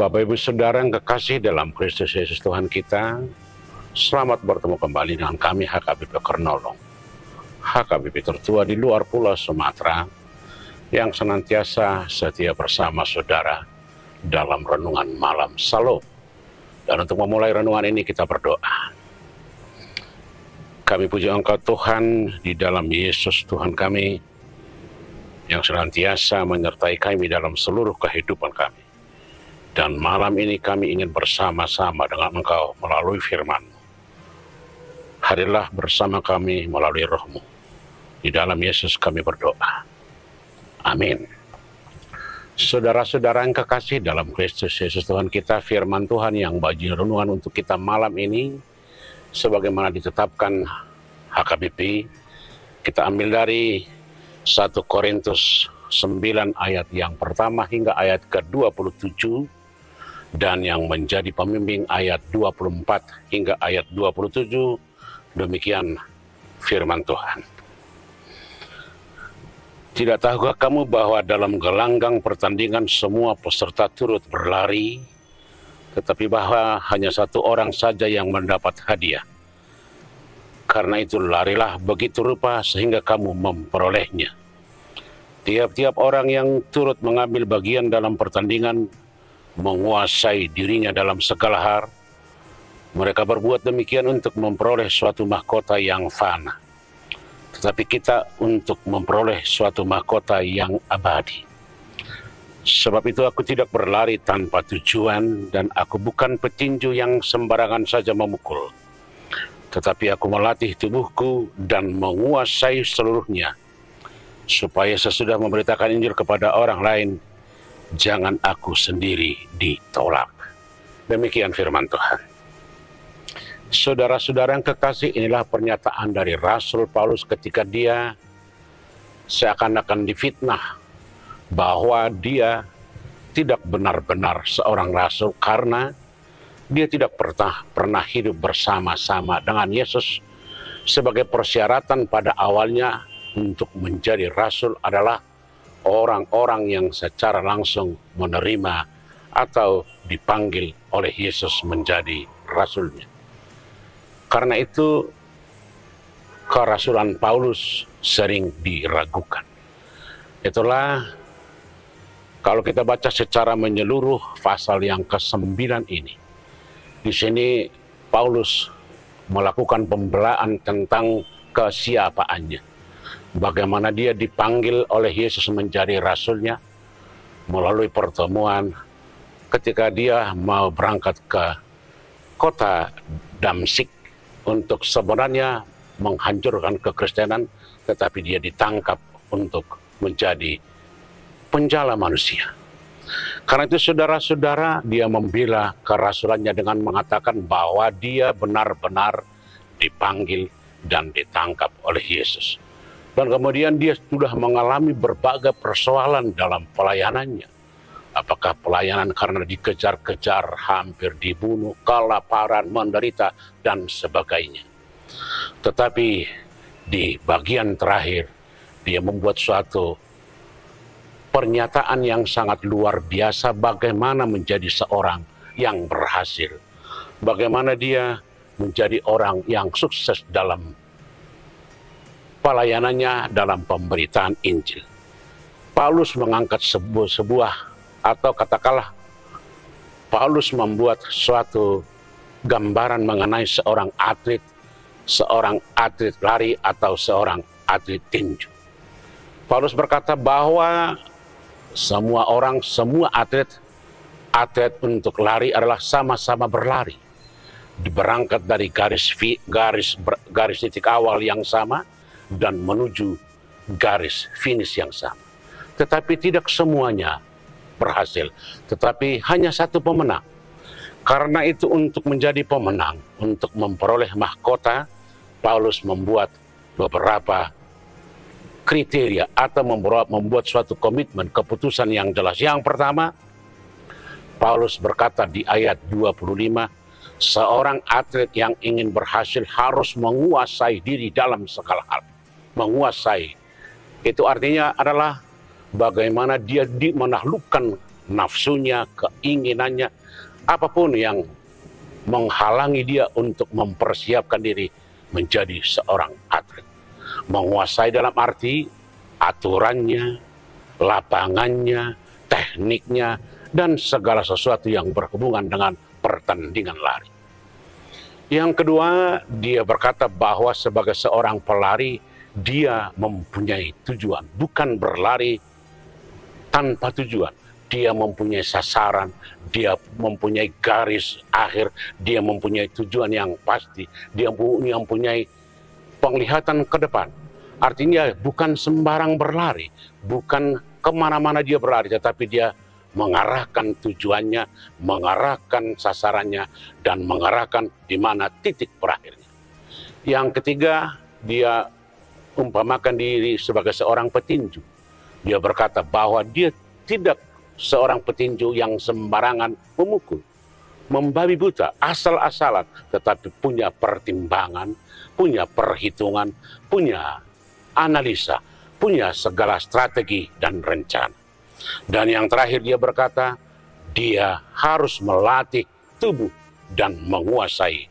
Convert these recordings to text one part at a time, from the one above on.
Bapak Ibu Saudara yang kekasih dalam Kristus Yesus Tuhan kita, selamat bertemu kembali dengan kami HKBP Kernolong, HKBP tertua di luar Pulau Sumatera, yang senantiasa setia bersama saudara dalam renungan malam Shalom. Dan untuk memulai renungan ini kita berdoa. Kami puji Engkau Tuhan di dalam Yesus Tuhan kami, yang senantiasa menyertai kami dalam seluruh kehidupan kami. Dan malam ini kami ingin bersama-sama dengan Engkau melalui firman-Mu. Hadirlah bersama kami melalui Roh-Mu. Di dalam Yesus kami berdoa. Amin. Saudara-saudara yang kekasih dalam Kristus Yesus Tuhan kita, firman Tuhan yang bagi renungan untuk kita malam ini, sebagaimana ditetapkan HKBP, kita ambil dari 1 Korintus 9 ayat yang pertama hingga ayat ke-27, dan yang menjadi pembimbing ayat 24 hingga ayat 27, demikian firman Tuhan. Tidak tahukah kamu bahwa dalam gelanggang pertandingan semua peserta turut berlari, tetapi bahwa hanya satu orang saja yang mendapat hadiah? Karena itu larilah begitu rupa sehingga kamu memperolehnya. Tiap-tiap orang yang turut mengambil bagian dalam pertandingan menguasai dirinya dalam segala hal. Mereka berbuat demikian untuk memperoleh suatu mahkota yang fana, tetapi kita untuk memperoleh suatu mahkota yang abadi. Sebab itu aku tidak berlari tanpa tujuan, dan aku bukan petinju yang sembarangan saja memukul, tetapi aku melatih tubuhku dan menguasai seluruhnya, supaya sesudah memberitakan Injil kepada orang lain, jangan aku sendiri ditolak. Demikian firman Tuhan. Saudara-saudara yang kekasih, inilah pernyataan dari Rasul Paulus ketika dia seakan-akan difitnah bahwa dia tidak benar-benar seorang rasul karena dia tidak pernah hidup bersama-sama dengan Yesus. Sebagai persyaratan pada awalnya untuk menjadi rasul adalah orang-orang yang secara langsung menerima atau dipanggil oleh Yesus menjadi rasulnya. Karena itu kerasulan Paulus sering diragukan. Itulah kalau kita baca secara menyeluruh pasal yang ke-9 ini. Di sini Paulus melakukan pembelaan tentang kesiapaannya. Bagaimana dia dipanggil oleh Yesus menjadi rasulnya melalui pertemuan ketika dia mau berangkat ke kota Damsyik untuk sebenarnya menghancurkan kekristenan, tetapi dia ditangkap untuk menjadi penjala manusia. Karena itu saudara-saudara, dia membela kerasulannya dengan mengatakan bahwa dia benar-benar dipanggil dan ditangkap oleh Yesus. Dan kemudian dia sudah mengalami berbagai persoalan dalam pelayanannya. Apakah pelayanan karena dikejar-kejar, hampir dibunuh, kelaparan, menderita, dan sebagainya. Tetapi di bagian terakhir, dia membuat suatu pernyataan yang sangat luar biasa bagaimana menjadi seorang yang berhasil. Bagaimana dia menjadi orang yang sukses dalam pelayanannya dalam pemberitaan Injil. Paulus mengangkat sebuah atau katakanlah Paulus membuat suatu gambaran mengenai seorang atlet lari atau seorang atlet tinju. Paulus berkata bahwa semua atlet untuk lari adalah sama-sama berlari. Berangkat dari garis titik awal yang sama dan menuju garis finish yang sama. Tetapi tidak semuanya berhasil, tetapi hanya satu pemenang. Karena itu untuk menjadi pemenang, untuk memperoleh mahkota, Paulus membuat beberapa kriteria atau membuat suatu komitmen, keputusan yang jelas. Yang pertama, Paulus berkata di ayat 25, seorang atlet yang ingin berhasil harus menguasai diri dalam segala hal. Menguasai, itu artinya adalah bagaimana dia menaklukkan nafsunya, keinginannya, apapun yang menghalangi dia untuk mempersiapkan diri menjadi seorang atlet. Menguasai dalam arti aturannya, lapangannya, tekniknya, dan segala sesuatu yang berhubungan dengan pertandingan lari. Yang kedua, dia berkata bahwa sebagai seorang pelari, dia mempunyai tujuan, bukan berlari tanpa tujuan. Dia mempunyai sasaran, dia mempunyai garis akhir, dia mempunyai tujuan yang pasti, dia mempunyai penglihatan ke depan. Artinya bukan sembarang berlari, bukan kemana-mana dia berlari, tetapi dia mengarahkan tujuannya, mengarahkan sasarannya, dan mengarahkan di mana titik berakhirnya. Yang ketiga, dia umpamakan diri sebagai seorang petinju. Dia berkata bahwa dia tidak seorang petinju yang sembarangan memukul, membabi buta, asal-asalan, tetapi punya pertimbangan, punya perhitungan, punya analisa, punya segala strategi dan rencana. Dan yang terakhir dia berkata, dia harus melatih tubuh dan menguasai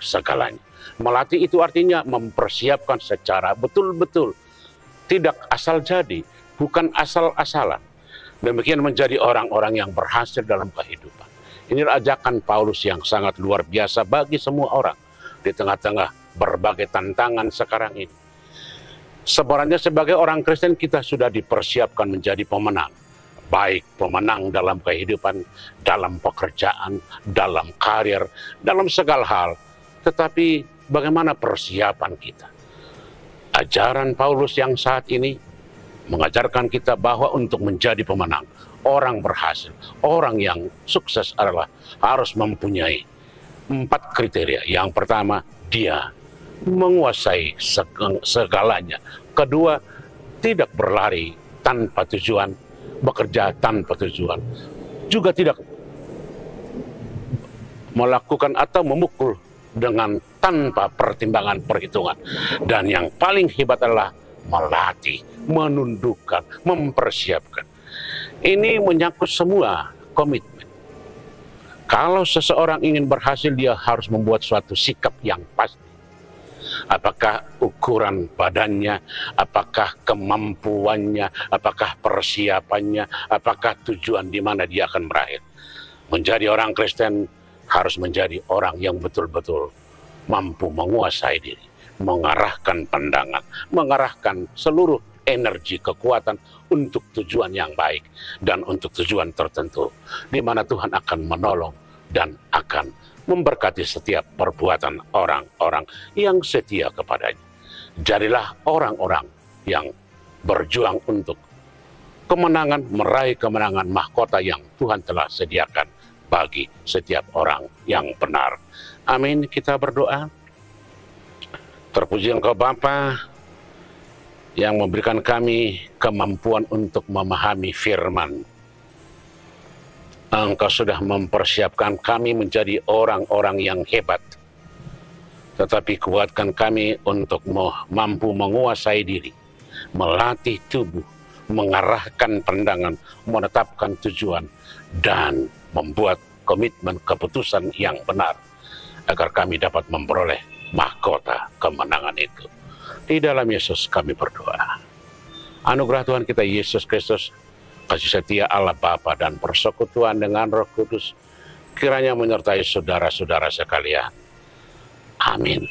segalanya. Melatih itu artinya mempersiapkan secara betul-betul, tidak asal jadi, bukan asal-asalan. Demikian menjadi orang-orang yang berhasil dalam kehidupan. Ini ajakan Paulus yang sangat luar biasa bagi semua orang di tengah-tengah berbagai tantangan sekarang ini. Sebenarnya sebagai orang Kristen kita sudah dipersiapkan menjadi pemenang. Baik pemenang dalam kehidupan, dalam pekerjaan, dalam karir, dalam segala hal. Tetapi bagaimana persiapan kita? Ajaran Paulus yang saat ini mengajarkan kita bahwa untuk menjadi pemenang, orang berhasil, orang yang sukses adalah harus mempunyai 4 kriteria. Yang pertama, dia menguasai segalanya. Kedua, tidak berlari tanpa tujuan, bekerja tanpa tujuan. Juga tidak melakukan atau memukul dengan tanpa pertimbangan perhitungan. Dan yang paling hebat adalah melatih, menundukkan, mempersiapkan. Ini menyangkut semua komitmen. Kalau seseorang ingin berhasil, dia harus membuat suatu sikap yang pasti. Apakah ukuran badannya, apakah kemampuannya, apakah persiapannya, apakah tujuan di mana dia akan berakhir. Menjadi orang Kristen harus menjadi orang yang betul-betul mampu menguasai diri, mengarahkan pandangan, mengarahkan seluruh energi, kekuatan untuk tujuan yang baik dan untuk tujuan tertentu, di mana Tuhan akan menolong dan akan memberkati setiap perbuatan orang-orang yang setia kepadanya. Jadilah orang-orang yang berjuang untuk kemenangan, meraih kemenangan mahkota yang Tuhan telah sediakan bagi setiap orang yang benar. Amin. Kita berdoa. Terpuji Engkau Bapa yang memberikan kami kemampuan untuk memahami firman. Engkau sudah mempersiapkan kami menjadi orang-orang yang hebat. Tetapi kuatkan kami untuk mampu menguasai diri, melatih tubuh, mengarahkan pandangan, menetapkan tujuan, dan membuat komitmen keputusan yang benar, agar kami dapat memperoleh mahkota kemenangan itu. Di dalam Yesus kami berdoa. Anugerah Tuhan kita Yesus Kristus, kasih setia Allah Bapa dan persekutuan dengan Roh Kudus kiranya menyertai saudara-saudara sekalian. Amin.